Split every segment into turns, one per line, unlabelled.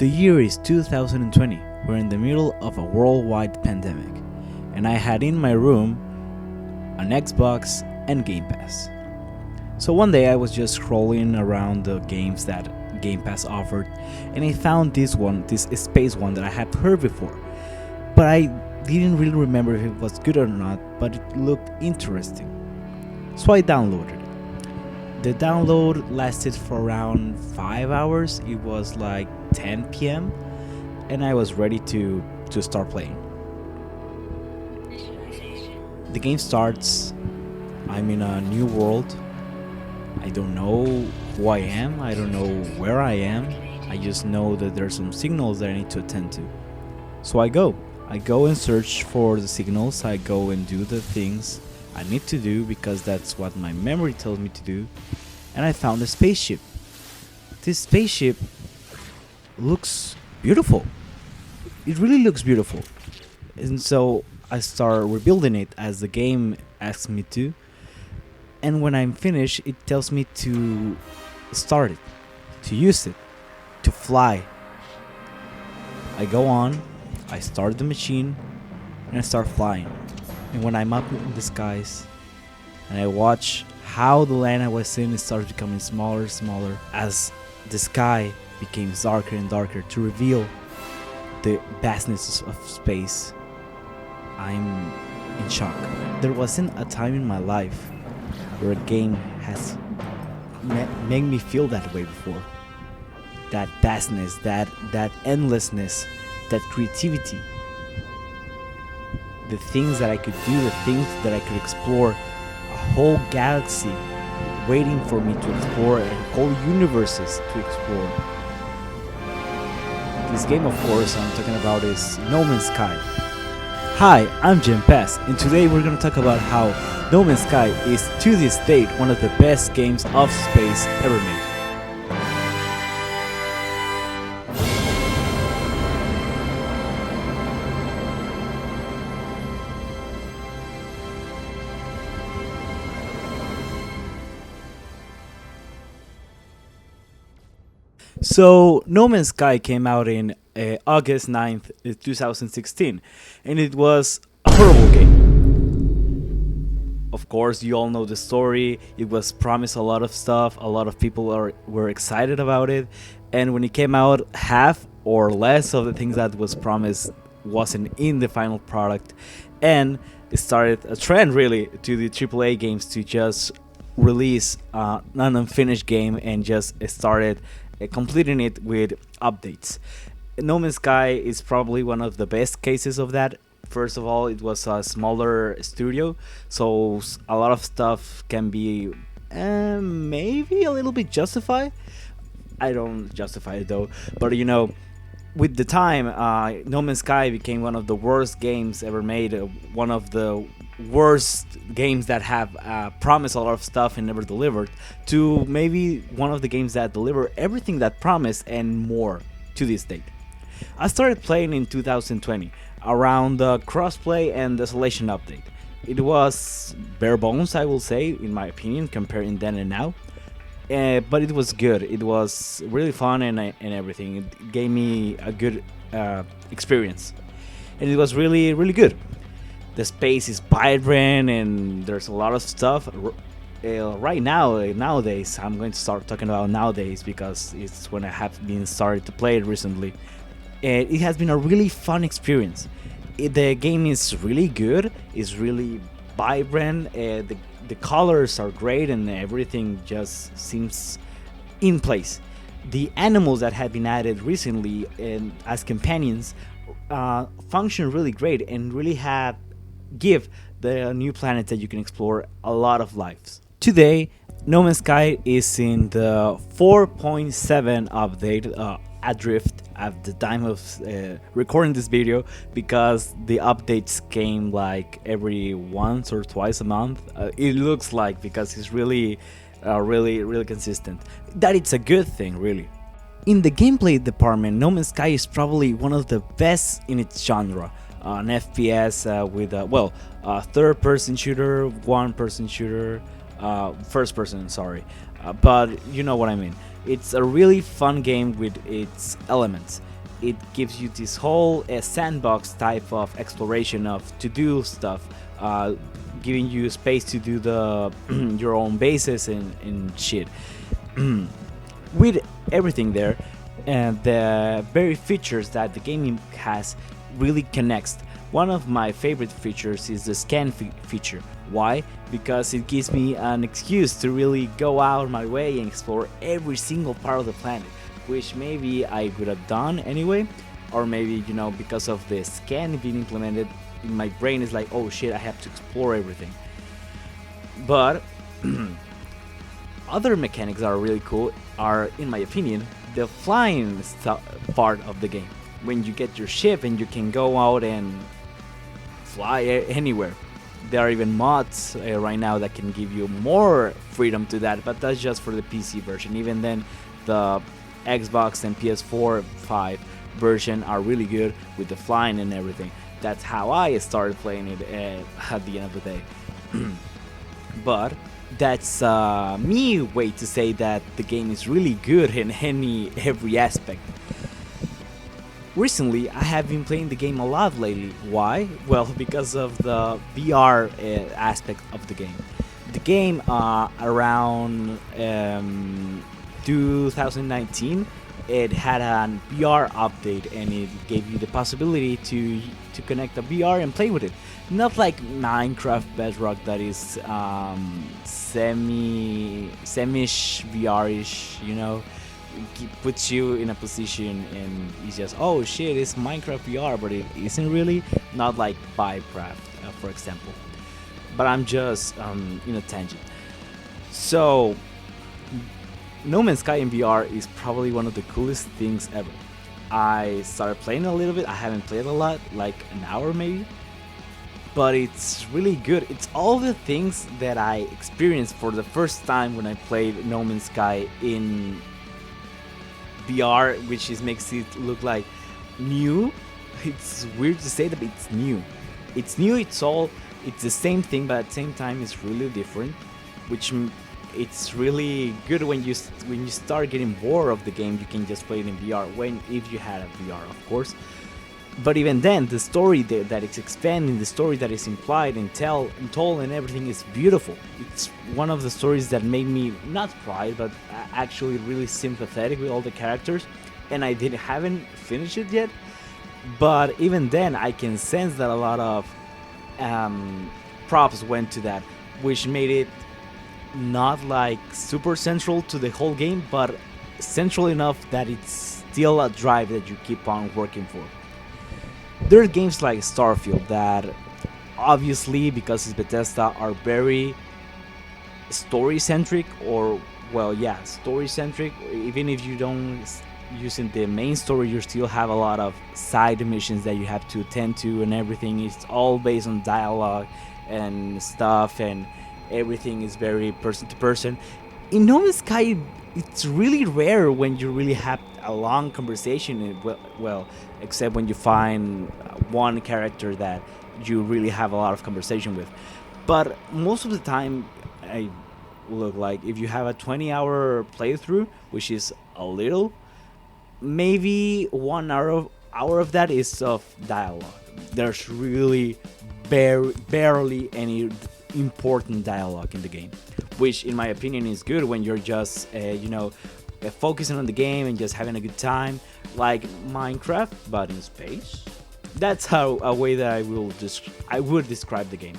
The year is 2020. We're in the middle of a worldwide pandemic, and I had in my room an Xbox and Game Pass. So one day I was just scrolling around the games that Game Pass offered, and I found this space one that I had heard before, but I didn't really remember if it was good or not, but it looked interesting. So I downloaded it. The download lasted for around 5 hours. It was like 10 p.m. and I was ready to start playing. The game starts. I'm in a new world. I don't know who I am. I don't know where I am. I just know that there's some signals that I need to attend to. So I go and search for the signals. I go and do the things I need to do because that's what my memory tells me to do. And I found a spaceship. This spaceship looks beautiful. It really looks beautiful. And so I start rebuilding it as the game asks me to. And when I'm finished, it tells me to start it, to use it, to fly. I go on, I start the machine, and I start flying. And when I'm up in the skies, and I watch how the land I was in started becoming smaller and smaller as the sky became darker and darker to reveal the vastness of space, I'm in shock. There wasn't a time in my life where a game has made me feel that way before. That vastness, that endlessness, that creativity. The things that I could do, the things that I could explore, a whole galaxy waiting for me to explore and whole universes to explore. This game, of course, I'm talking about is No Man's Sky. Hi, I'm Jim Pass, and today we're going to talk about how No Man's Sky is, to this date, one of the best games of space ever made. So, No Man's Sky came out in August 9th, 2016, and it was a horrible game. Of course, you all know the story. It was promised a lot of stuff. A lot of people were excited about it, and when it came out, half or less of the things that was promised wasn't in the final product, and it started a trend really to the AAA games to just release an unfinished game and just started completing it with updates. No Man's Sky is probably one of the best cases of that. First of all, it was a smaller studio, so a lot of stuff can be maybe a little bit justified. I don't justify it though, but with the time, No Man's Sky became one of the worst games ever made, one of the worst games that have promised a lot of stuff and never delivered, to maybe one of the games that deliver everything that promised and more to this date. I started playing in 2020 around the crossplay and desolation update. It was bare bones, I will say, in my opinion, comparing then and now. But it was good. It was really fun and everything. It gave me a good experience, and it was really, really good. The space is vibrant and there's a lot of stuff. Right now, nowadays, I'm going to start talking about nowadays because it's when I have been started to play it recently. It has been a really fun experience. The game is really good. It's really vibrant. The colors are great and everything just seems in place. The animals that have been added recently and as companions function really great and really give the new planets that you can explore a lot of lives. Today, No Man's Sky is in the 4.7 update, Adrift, at the time of recording this video, because the updates came like every once or twice a month. It looks like, because it's really consistent. That it's a good thing, really. In the gameplay department, No Man's Sky is probably one of the best in its genre. An FPS with a third-person shooter, one-person shooter, first-person, but you know what I mean. It's a really fun game with its elements. it gives you this whole sandbox type of exploration of to do stuff, uh, giving you space to do the your own bases and shit. With everything there, and the very features that the game has really connects. One of my favorite features is the scan feature. Why? Because it gives me an excuse to really go out my way and explore every single part of the planet, which maybe I would have done anyway, or maybe, because of the scan being implemented, my brain is like, oh shit, I have to explore everything. But other mechanics that are really cool are, in my opinion, the flying part of the game. When you get your ship and you can go out and fly anywhere. There are even mods right now that can give you more freedom to that, but that's just for the PC version. Even then, the Xbox and PS4 5 version are really good with the flying and everything. That's how I started playing it at the end of the day. But that's me way to say that the game is really good in every aspect. Recently, I have been playing the game a lot lately. Why? Well, because of the VR aspect of the game. The game around 2019, it had a VR update, and it gave you the possibility to connect a VR and play with it. Not like Minecraft Bedrock that is semi-ish VR-ish, puts you in a position and it's just, oh shit, it's Minecraft VR, but it isn't really. Not like Minecraft, for example. But I'm just in a tangent. So No Man's Sky in VR is probably one of the coolest things ever. I started playing a little bit. I haven't played a lot, like an hour maybe, but it's really good. It's all the things that I experienced for the first time when I played No Man's Sky in VR, which makes it look like new. It's weird to say that, but it's new. It's new. It's the same thing, but at the same time, it's really different. It's really good when you start getting bored of the game. You can just play it in VR if you had a VR, of course. But even then, the story that it's expanding, the story that is implied and told and everything is beautiful. It's one of the stories that made me not cry, but actually really sympathetic with all the characters. And I haven't finished it yet, but even then, I can sense that a lot of props went to that, which made it not like super central to the whole game, but central enough that it's still a drive that you keep on working for. There are games like Starfield that, obviously, because it's Bethesda, are very story-centric, story-centric. Even if you don't using the main story, you still have a lot of side missions that you have to attend to, and everything is all based on dialogue and stuff, and everything is very person to person. In No Man's Sky, it's really rare when you really have a long conversation. Well, except when you find one character that you really have a lot of conversation with. But most of the time, I look like if you have a 20-hour playthrough, which is a little, maybe 1 hour of that is of dialogue. There's really barely any important dialogue in the game, which in my opinion is good when you're just focusing on the game and just having a good time, like Minecraft but in space. That's how a way that I would describe the game.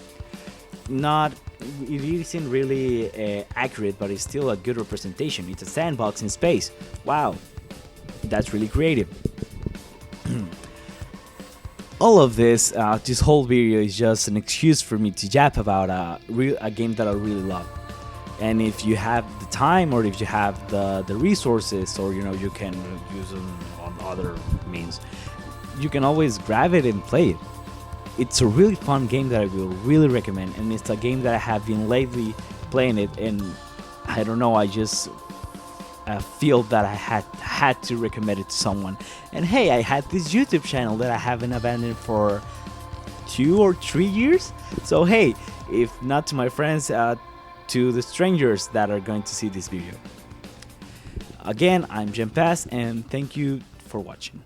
It isn't really accurate, but it's still a good representation. It's a sandbox in space. Wow, that's really creative. All of this whole video is just an excuse for me to yap about a game that I really love. And if you have the time, or if you have the resources, or you can use them on other means, you can always grab it and play it. It's a really fun game that I will really recommend, and it's a game that I have been lately playing it, and I don't know, I just feel that I had to recommend it to someone. And hey, I had this YouTube channel that I haven't abandoned for 2 or 3 years. So hey, if not to my friends, to the strangers that are going to see this video. Again, I'm Jempass, and thank you for watching.